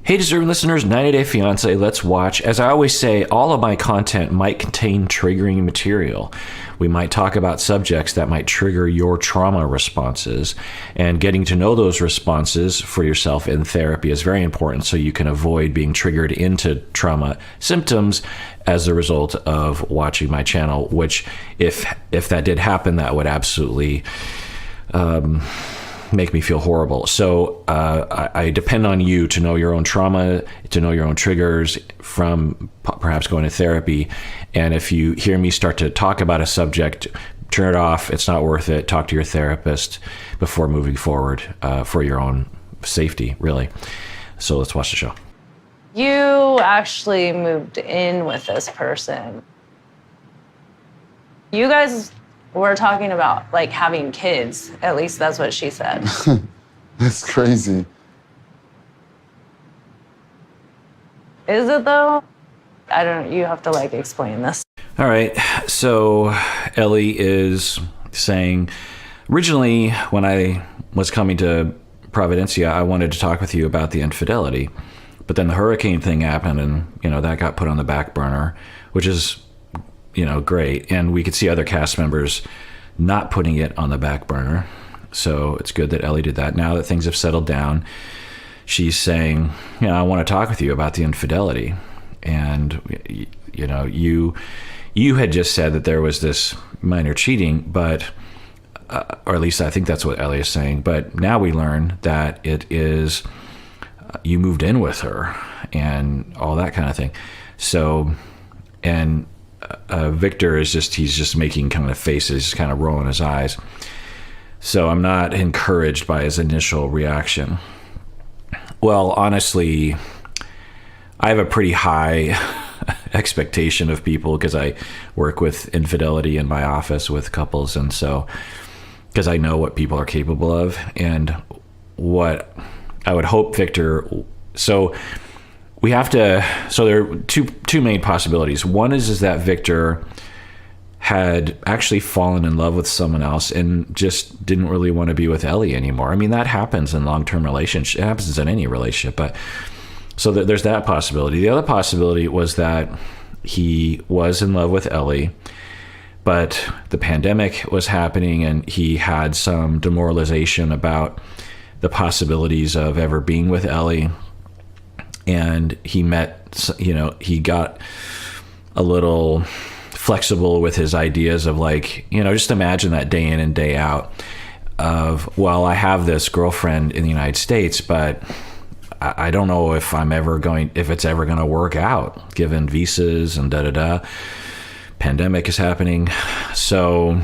Hey, deserving listeners, 90 Day Fiancé, let's watch. As I always say, all of my content might contain triggering material. We might talk about subjects that might trigger your trauma responses, and getting to know those responses for yourself in therapy is very important so you can avoid being triggered into trauma symptoms as a result of watching my channel, which if that did happen, that would absolutely make me feel horrible. So I depend on you to know your own trauma, to know your own triggers from perhaps going to therapy. And if you hear me start to talk about a subject, turn it off. It's not worth it. Talk to your therapist before moving forward for your own safety, really. So let's watch the show. You actually moved in with this person. You guys were talking about like having kids. At least that's what she said. That's crazy. Is it though? I don't, you have to like explain this. All right. So Ellie is saying, originally when I was coming to Providencia, I wanted to talk with you about the infidelity, but then the hurricane thing happened and, that got put on the back burner, which is, great. And we could see other cast members not putting it on the back burner. So it's good that Ellie did that. Now that things have settled down, she's saying, I want to talk with you about the infidelity. And, you had just said that there was this minor cheating, but, or at least I think that's what Ellie is saying. But now we learn that it is, you moved in with her and all that kind of thing. So, and Victor is he's just making kind of faces, kind of rolling his eyes. So I'm not encouraged by his initial reaction. Well, honestly, I have a pretty high expectation of people because I work with infidelity in my office with couples. And so, because I know what people are capable of and what I would hope Victor, so we have to, so there are two main possibilities. One is that Victor had actually fallen in love with someone else and just didn't really want to be with Ellie anymore. I mean, that happens in long-term relationships. It happens in any relationship, but so there's that possibility. The other possibility was that he was in love with Ellie, but the pandemic was happening and he had some demoralization about the possibilities of ever being with Ellie. And he he got a little flexible with his ideas of like, just imagine that day in and day out of, well, I have this girlfriend in the United States, but I don't know if it's ever going to work out given visas and pandemic is happening. So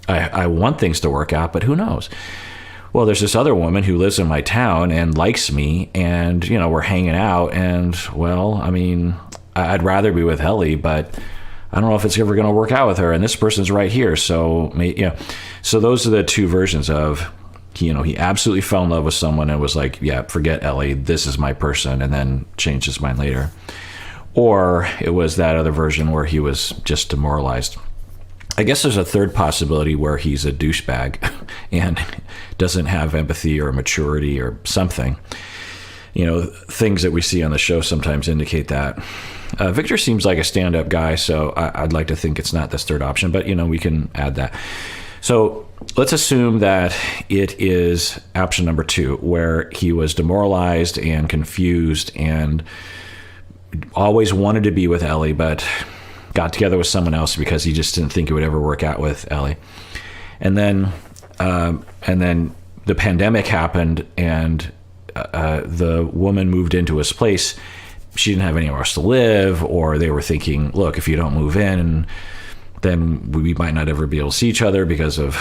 I want things to work out, but who knows? Well, there's this other woman who lives in my town and likes me and, we're hanging out and, well, I mean, I'd rather be with Ellie, but I don't know if it's ever going to work out with her. And this person's right here. So, so those are the two versions of, he absolutely fell in love with someone and was like, yeah, forget Ellie. This is my person. And then changed his mind later. Or it was that other version where he was just demoralized. I guess there's a third possibility where he's a douchebag and doesn't have empathy or maturity or something. Things that we see on the show sometimes indicate that. Victor seems like a stand-up guy, so I'd like to think it's not this third option, but, we can add that. So let's assume that it is option number 2, where he was demoralized and confused and always wanted to be with Ellie, but got together with someone else because he just didn't think it would ever work out with Ellie. And then the pandemic happened and the woman moved into his place. She didn't have anywhere else to live, or they were thinking, look, if you don't move in, then we might not ever be able to see each other because of,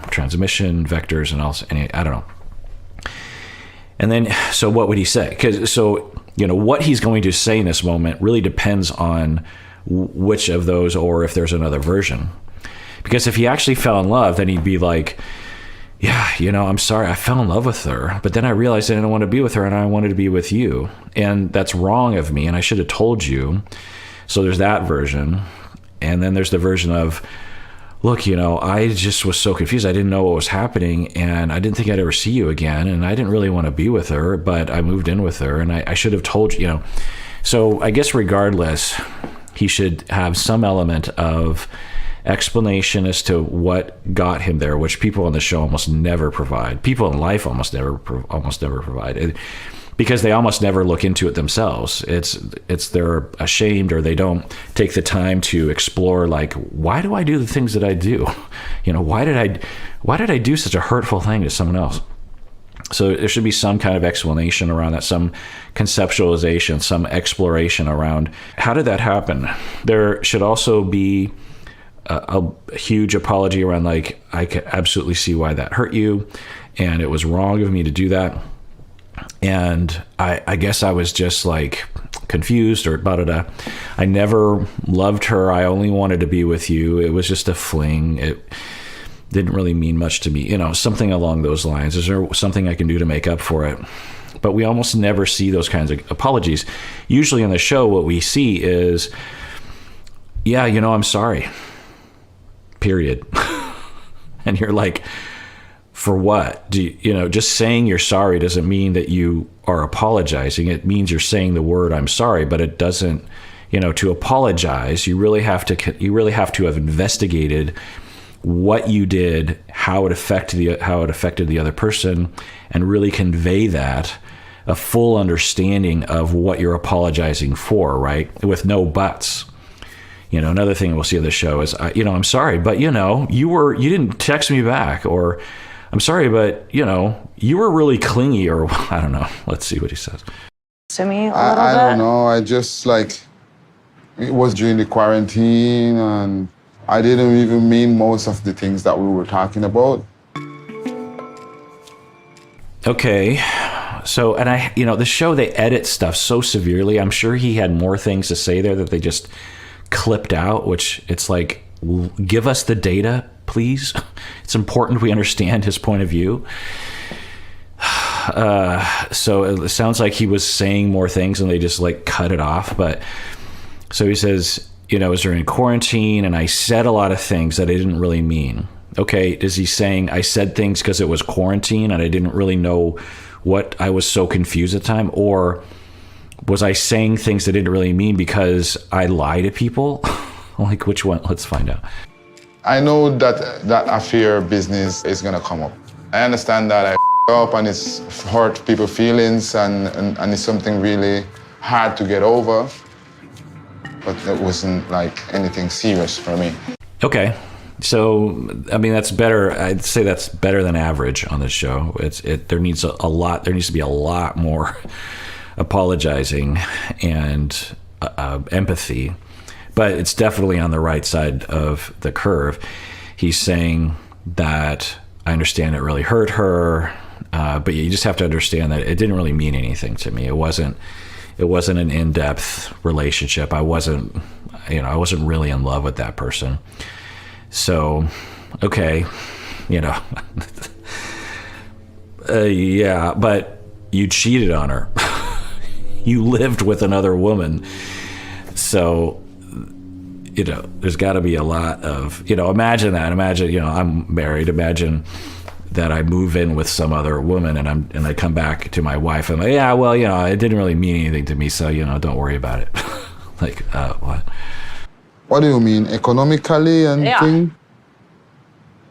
transmission vectors and else. I don't know. And then, so what would he say? What he's going to say in this moment really depends on which of those, or if there's another version. Because if he actually fell in love, then he'd be like, yeah, I'm sorry, I fell in love with her, but then I realized I didn't want to be with her and I wanted to be with you. And that's wrong of me and I should have told you. So there's that version. And then there's the version of, look, I just was so confused. I didn't know what was happening, and I didn't think I'd ever see you again, and I didn't really want to be with her, but I moved in with her, and I should have told you, So I guess regardless, he should have some element of explanation as to what got him there, which people on the show almost never provide. People in life almost never provide. Because they almost never look into it themselves. It's they're ashamed, or they don't take the time to explore, like, why do I do the things that I do? Why did I do such a hurtful thing to someone else? So there should be some kind of explanation around that, some conceptualization, some exploration around how did that happen. There should also be a huge apology around, like, I can absolutely see why that hurt you, and it was wrong of me to do that. And I guess I was just like confused or da-da-da. I never loved her. I only wanted to be with you. It was just a fling. It didn't really mean much to me. Something along those lines. Is there something I can do to make up for it? But we almost never see those kinds of apologies. Usually on the show, what we see is, yeah, I'm sorry. Period. And you're like, for what? Just saying you're sorry doesn't mean that you are apologizing. It means you're saying the word "I'm sorry," but it doesn't. To apologize, you really have to have investigated what you did, how it affected the other person, and really convey that, a full understanding of what you're apologizing for, right? With no buts. Another thing we'll see on the show is, I'm sorry, but you didn't text me back, or I'm sorry, but, you were really clingy, or I don't know. Let's see what he says. To me, I don't know. I just it was during the quarantine, and I didn't even mean most of the things that we were talking about. Okay. So, and the show, they edit stuff so severely. I'm sure he had more things to say there that they just clipped out, which it's like, give us the data, please. It's important we understand his point of view. So it sounds like he was saying more things and they just cut it off. But so he says, it was during quarantine and I said a lot of things that I didn't really mean. Okay, is he saying I said things because it was quarantine and I didn't really know what I was so confused at the time? Or was I saying things that I didn't really mean because I lie to people? Which one? Let's find out. I know that affair business is gonna come up. I understand that I up and it's hurt people's feelings and it's something really hard to get over, but it wasn't anything serious for me. Okay. So, that's better. I'd say that's better than average on this show. There needs to be a lot more apologizing and empathy, but it's definitely on the right side of the curve. He's saying that I understand it really hurt her, but you just have to understand that it didn't really mean anything to me. It wasn't an in-depth relationship. I wasn't really in love with that person. So, okay, yeah, but you cheated on her. You lived with another woman. So, there's got to be a lot of, imagine that. Imagine, I'm married. Imagine that I move in with some other woman and I come back to my wife and I'm like, yeah, well, it didn't really mean anything to me. So, don't worry about it. What? What do you mean, economically and thing?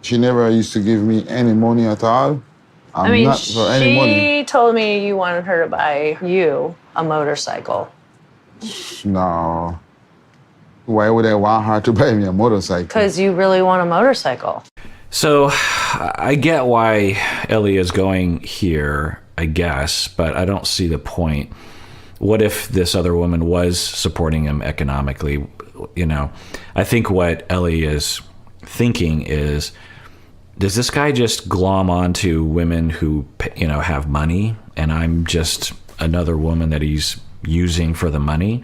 She never used to give me any money at all. Not for any money. She told me you wanted her to buy you a motorcycle. No. Why would I want her to buy me a motorcycle? Because you really want a motorcycle. So I get why Ellie is going here, I guess, but I don't see the point. What if this other woman was supporting him economically? I think what Ellie is thinking is, does this guy just glom onto women who, have money, and I'm just another woman that he's using for the money?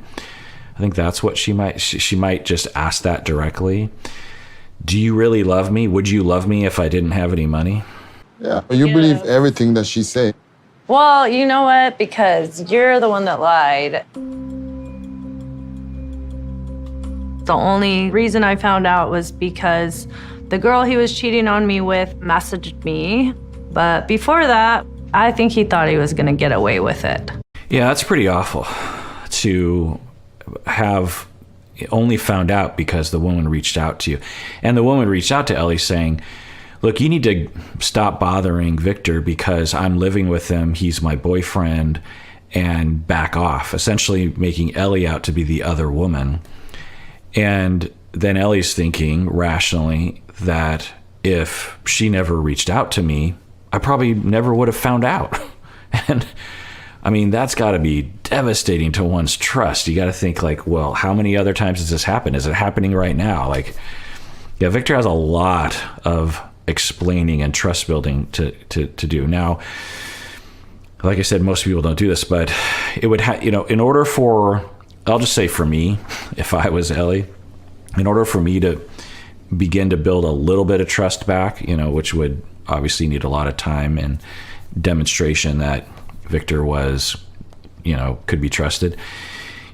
I think that's what she might just ask that directly. Do you really love me? Would you love me if I didn't have any money? Yeah, but you believe everything that she said. Well, you know what? Because you're the one that lied. The only reason I found out was because The girl he was cheating on me with messaged me, but before that, I think he thought he was gonna get away with it. Yeah, that's pretty awful to have only found out because the woman reached out to you. And the woman reached out to Ellie saying, look, you need to stop bothering Victor because I'm living with him. He's my boyfriend, and back off, essentially making Ellie out to be the other woman. And then Ellie's thinking rationally that if she never reached out to me, I probably never would have found out. And I mean, that's got to be devastating to one's trust. You got to think like, well, how many other times has this happened? Is it happening right now? Like, yeah, Victor has a lot of explaining and trust building to do. Now, like I said, most people don't do this, but it would in order for, I'll just say for me, if I was Ellie, in order for me to begin to build a little bit of trust back, which would obviously need a lot of time and demonstration that Victor was, could be trusted,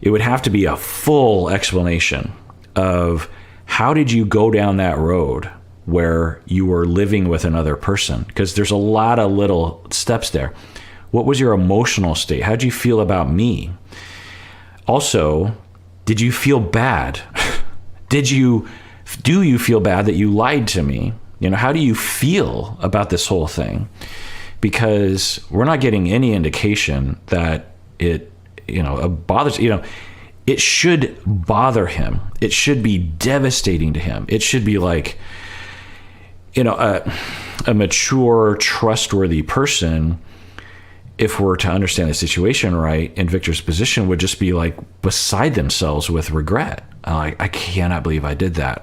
it would have to be a full explanation of how did you go down that road where you were living with another person? Because there's a lot of little steps there. What was your emotional state? How did you feel about me? Also, did you feel bad? Do you feel bad that you lied to me? How do you feel about this whole thing? Because we're not getting any indication that it, bothers, it should bother him. It should be devastating to him. It should be like, a mature, trustworthy person, if we're to understand the situation right, in Victor's position, would just be like beside themselves with regret. Like, I cannot believe I did that.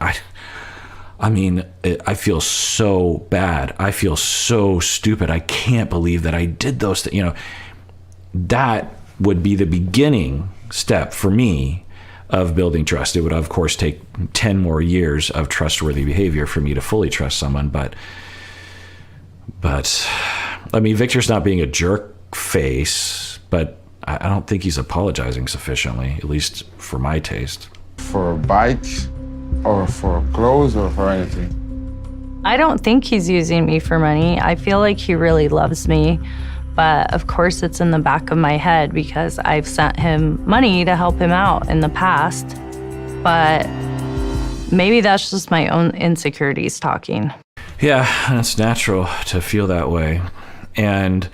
I feel so bad. I feel so stupid. I can't believe that I did those things. That would be the beginning step for me of building trust. It would, of course, take 10 more years of trustworthy behavior for me to fully trust someone. But Victor's not being a jerk face, but I don't think he's apologizing sufficiently, at least for my taste. For a bike or for clothes or for anything? I don't think he's using me for money. I feel like he really loves me. But of course, it's in the back of my head because I've sent him money to help him out in the past. But maybe that's just my own insecurities talking. Yeah, it's natural to feel that way. And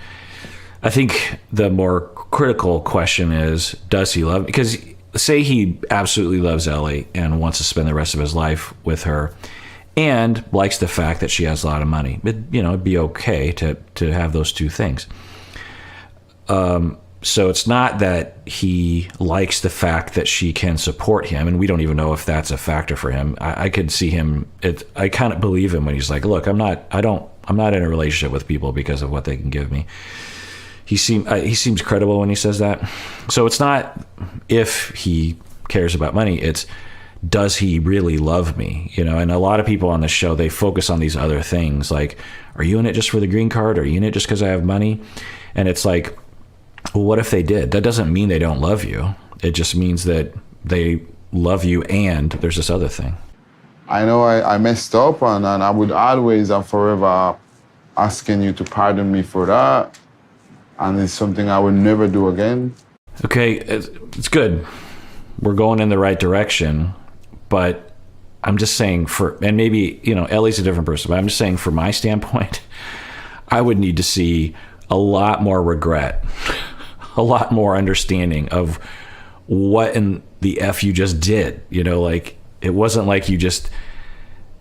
I think the more critical question is, does he love me? Because say he absolutely loves Ellie and wants to spend the rest of his life with her and likes the fact that she has a lot of money. It'd be okay to have those two things. So it's not that he likes the fact that she can support him, and we don't even know if that's a factor for him. I could see him. I kind of believe him when he's like, "Look, I'm not in a relationship with people because of what they can give me." He seems credible when he says that. So it's not if he cares about money. It's, does he really love me? And a lot of people on the show, they focus on these other things. Like, are you in it just for the green card? Are you in it just because I have money? And it's like, well, what if they did? That doesn't mean they don't love you. It just means that they love you and there's this other thing. I know I messed up and I would always and forever asking you to pardon me for that. And it's something I would never do again. Okay, it's good. We're going in the right direction. But I'm just saying and maybe, Ellie's a different person, but I'm just saying from my standpoint, I would need to see a lot more regret, a lot more understanding of what in the F you just did. It wasn't like you just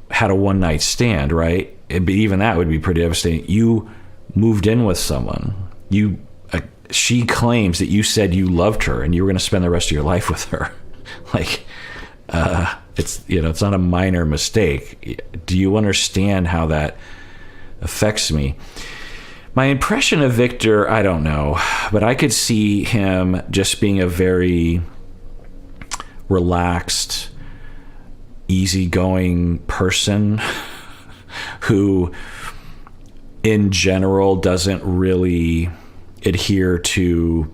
had a one night stand, right? But even that would be pretty devastating. You moved in with someone. She claims that you said you loved her and you were going to spend the rest of your life with her. It's not a minor mistake. Do you understand how that affects me? My impression of Victor, I don't know, but I could see him just being a very relaxed, easygoing person who in general doesn't really adhere to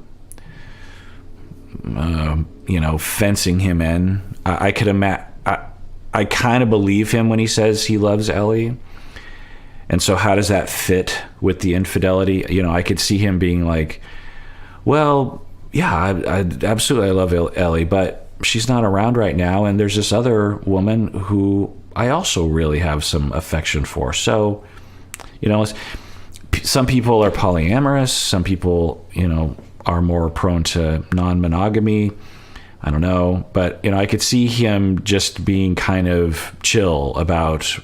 fencing him in. I could imagine. I kind of believe him when he says he loves Ellie. And so how does that fit with the infidelity? You know, I could see him being like, well, yeah, I absolutely, I love Ellie, but she's not around right now. And there's this other woman who I also really have some affection for. So, you know, some people are polyamorous. Some people, you know, are more prone to non-monogamy. I don't know. But, you know, I could see him just being kind of chill about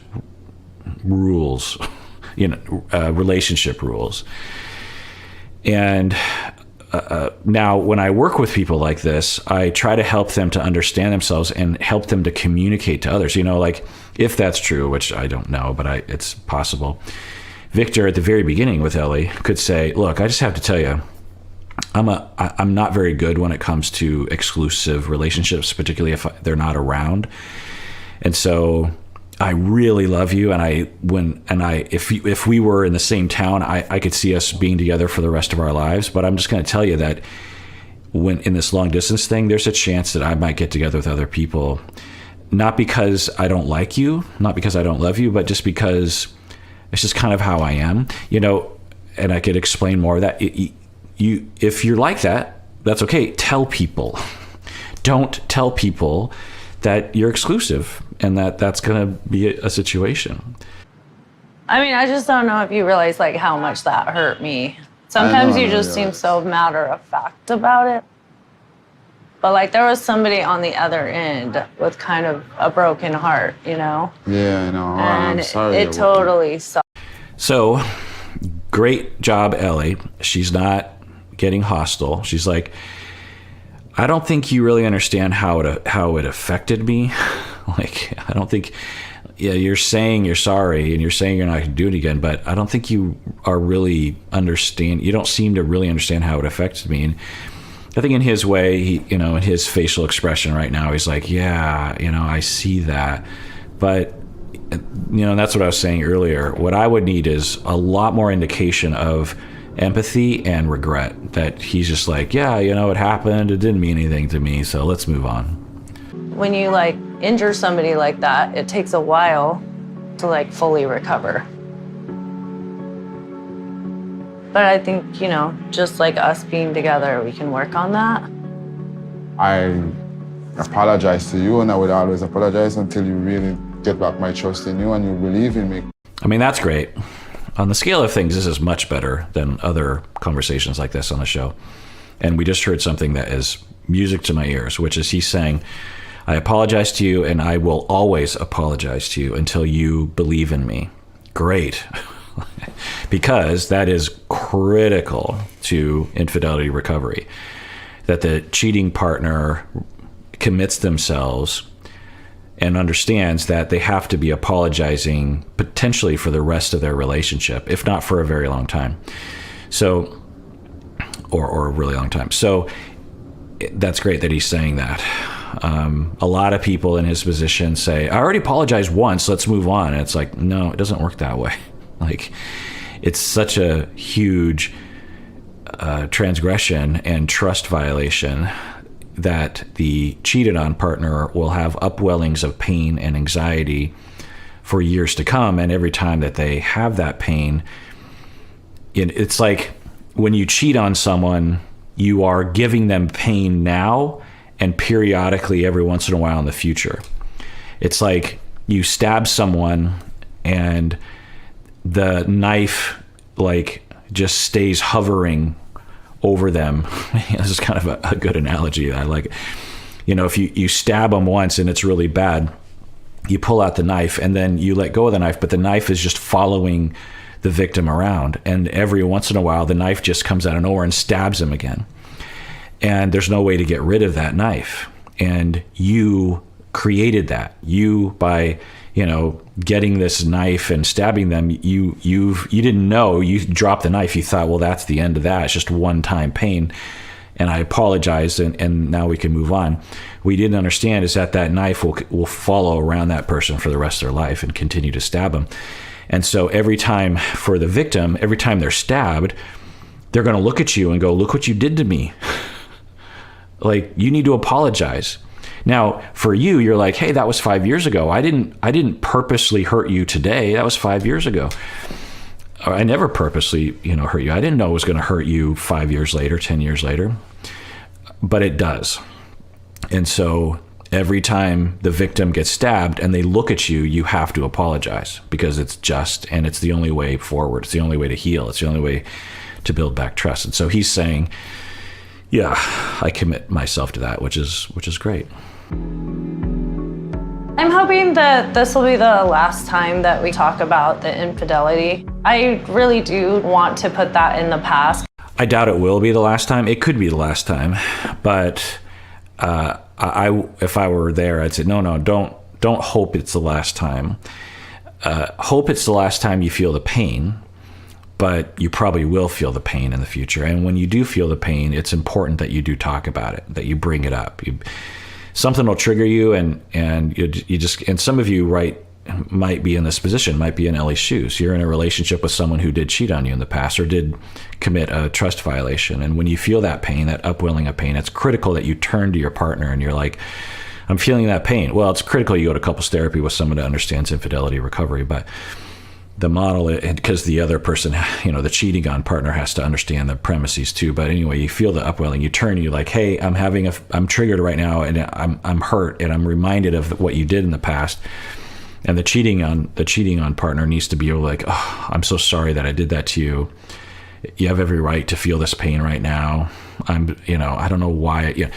rules, you know, relationship rules. And now when I work with people like this, I try to help them to understand themselves and help them to communicate to others. You know, like if that's true, which I don't know, but it's possible. Victor at the very beginning with Ellie could say, look, I just have to tell you, I'm not very good when it comes to exclusive relationships, particularly if they're not around. And so I really love you, and if we were in the same town, I could see us being together for the rest of our lives. But I'm just going to tell you that when in this long distance thing, there's a chance that I might get together with other people, not because I don't like you, not because I don't love you, but just because it's just kind of how I am, you know. And I could explain more of that. If you're like that, that's okay. Tell people. Don't tell people that you're exclusive and that's going to be a situation. I mean, I just don't know if you realize like how much that hurt me. Sometimes you just seem so matter of fact about it. But like there was somebody on the other end with kind of a broken heart, you know? Yeah, I know. And I'm sorry. it totally sucked. So great job, Ellie. She's not getting hostile. She's like, I don't think you really understand how it affected me. Like, I don't think, yeah, you're saying you're sorry and you're saying you're not going to do it again, but I don't think you are really you don't seem to really understand how it affected me. And I think in his way, he, you know, in his facial expression right now, he's like, yeah, you know, I see that. But, you know, that's what I was saying earlier. What I would need is a lot more indication of empathy and regret, that he's just like, yeah, you know, it happened. It didn't mean anything to me. So let's move on. When you like injure somebody like that, it takes a while to like fully recover. But I think, you know, just like us being together, we can work on that. I apologize to you, and I would always apologize until you really get back my trust in you and you believe in me. I mean, that's great. On the scale of things, this is much better than other conversations like this on the show. And we just heard something that is music to my ears, which is he's saying, I apologize to you, and I will always apologize to you until you believe in me. Great. Because that is critical to infidelity recovery, that the cheating partner commits themselves and understands that they have to be apologizing potentially for the rest of their relationship, if not for a very long time. So, or a really long time. So that's great that he's saying that. A lot of people in his position say, I already apologized once, let's move on. And it's like, no, it doesn't work that way. Like, it's such a huge transgression and trust violation that the cheated on partner will have upwellings of pain and anxiety for years to come. And every time that they have that pain, it's like when you cheat on someone, you are giving them pain now and periodically every once in a while in the future. It's like you stab someone and the knife like just stays hovering over them. This is kind of a good analogy. I like it. You know, if you stab them once and it's really bad, you pull out the knife and then you let go of the knife, but the knife is just following the victim around. And every once in a while, the knife just comes out of nowhere and stabs him again. And there's no way to get rid of that knife. And you created that. You, by, you know, getting this knife and stabbing them, you didn't know, you dropped the knife, you thought, well, that's the end of that, it's just one-time pain, and I apologize, and now we can move on. What you didn't understand is that knife will follow around that person for the rest of their life and continue to stab them. And so every time, for the victim, every time they're stabbed, they're going to look at you and go, look what you did to me. Like, you need to apologize. Now, for you, you're like, hey, that was 5 years ago. I didn't purposely hurt you today. That was 5 years ago. Or I never purposely, hurt you. I didn't know it was going to hurt you 5 years later, 10 years later. But it does. And so every time the victim gets stabbed and they look at you, you have to apologize, because it's just, and it's the only way forward. It's the only way to heal. It's the only way to build back trust. And so he's saying, yeah, I commit myself to that, which is great. I'm hoping that this will be the last time that we talk about the infidelity. I really do want to put that in the past. I doubt it will be the last time. It could be the last time, but if I were there, I'd say, no, don't hope it's the last time. Hope it's the last time you feel the pain, but you probably will feel the pain in the future. And when you do feel the pain, it's important that you do talk about it, that you bring it up. Something will trigger you, and you just, and some of you might be in this position, might be in Ellie's shoes. You're in a relationship with someone who did cheat on you in the past or did commit a trust violation. And when you feel that pain, that upwelling of pain, it's critical that you turn to your partner and you're like, I'm feeling that pain. Well, it's critical you go to couples therapy with someone that understands infidelity recovery, but the model, because the other person, the cheating on partner has to understand the premises too. But anyway, you feel the upwelling, you turn, you're like, hey, I'm triggered right now, and I'm hurt, and I'm reminded of what you did in the past. And the cheating on partner needs to be like, oh, I'm so sorry that I did that to you. You have every right to feel this pain right now. I don't know why.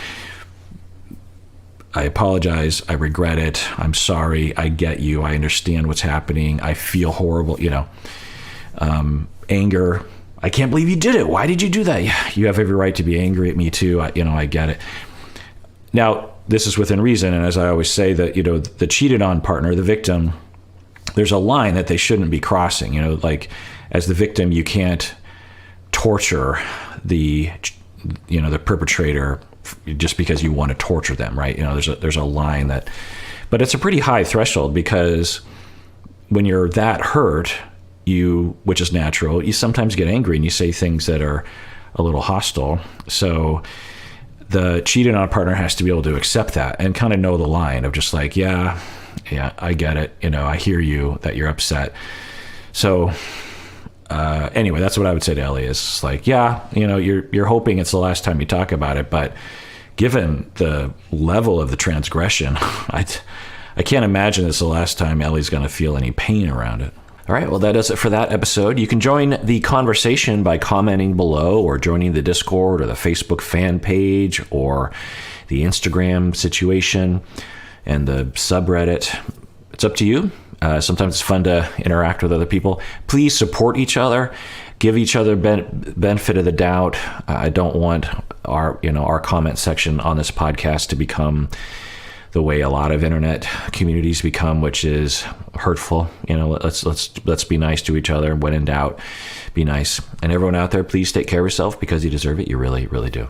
I apologize. I regret it. I'm sorry. I get you. I understand what's happening. I feel horrible. Anger. I can't believe you did it. Why did you do that? Yeah, you have every right to be angry at me too. I get it. Now, this is within reason. And as I always say, that, the cheated on partner, the victim, there's a line that they shouldn't be crossing. Like, as the victim, you can't torture the perpetrator just because you want to torture them, right? There's a line that, but it's a pretty high threshold, because when you're that hurt, which is natural, you sometimes get angry and you say things that are a little hostile. So the cheated on partner has to be able to accept that and kind of know the line of just like, yeah, I get it. I hear you, that you're upset. So anyway, that's what I would say to Ellie, is like, yeah, you're hoping it's the last time you talk about it, but given the level of the transgression, I can't imagine it's the last time Ellie's going to feel any pain around it. All right, well, that does it for that episode. You can join the conversation by commenting below, or joining the Discord or the Facebook fan page or the Instagram situation and the subreddit. It's up to you. Sometimes it's fun to interact with other people. Please support each other. Give each other benefit of the doubt. I don't want our comment section on this podcast to become the way a lot of internet communities become, which is hurtful. Let's be nice to each other. When in doubt, be nice. And everyone out there, please take care of yourself, because you deserve it. You really, really do.